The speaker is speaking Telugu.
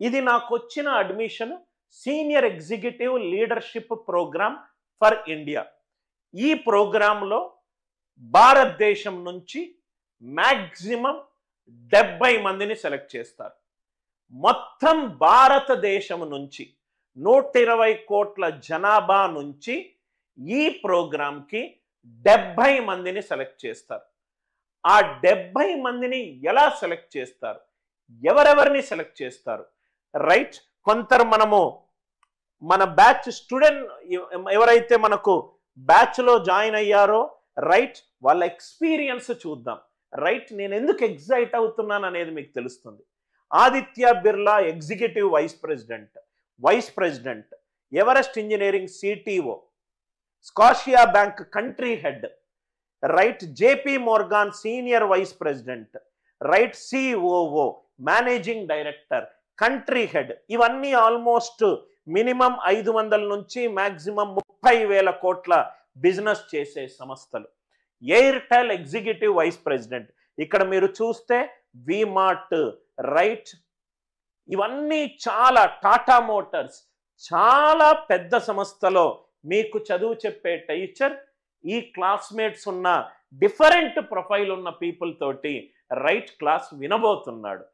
ఇది నాకు వచ్చిన admission senior executive leadership programme for India. ఈ ప్రోగ్రాంలో భారతదేశం నుంచి మ్యాక్సిమం 70 మందిని సెలెక్ట్ చేస్తారు. మొత్తం భారతదేశం నుంచి 120 కోట్ల జనాభా నుంచి ఈ ప్రోగ్రాంకి 70 మందిని సెలెక్ట్ చేస్తారు. ఆ 70 మందిని ఎలా సెలెక్ట్ చేస్తారు, ఎవరెవరిని సెలెక్ట్ చేస్తారు? రైట్, కొందరు మన బ్యాచ్ స్టూడెంట్ ఎవరైతే మనకు బ్యాచ్లో జాయిన్ అయ్యారో రైట్, వాళ్ళ ఎక్స్పీరియన్స్ చూద్దాం. రైట్, నేను ఎందుకు ఎగ్జైట్ అవుతున్నాను అనేది మీకు తెలుస్తుంది. Aditya Birla executive vice president, Everest engineering CTO, Scotia bank country head, right, JP Morgan senior vice president, right, COO, managing director, country head, ఇవన్నీ ఆల్మోస్ట్ మినిమం 500 నుంచి మ్యాక్సిమం 30,000 కోట్ల బిజినెస్ చేసే సంస్థలు. ఎయిర్టెల్ ఎగ్జిక్యూటివ్ వైస్ ప్రెసిడెంట్, ఇక్కడ మీరు చూస్తే విమార్ట్, రైట్, ఇవన్నీ చాలా, టాటా మోటార్స్, చాలా పెద్ద సంస్థలో మీకు చదువు చెప్పే టీచర్ ఈ క్లాస్మేట్స్ ఉన్న డిఫరెంట్ ప్రొఫైల్ ఉన్న పీపుల్ తోటి రైట్ క్లాస్ వినబోతున్నాడు.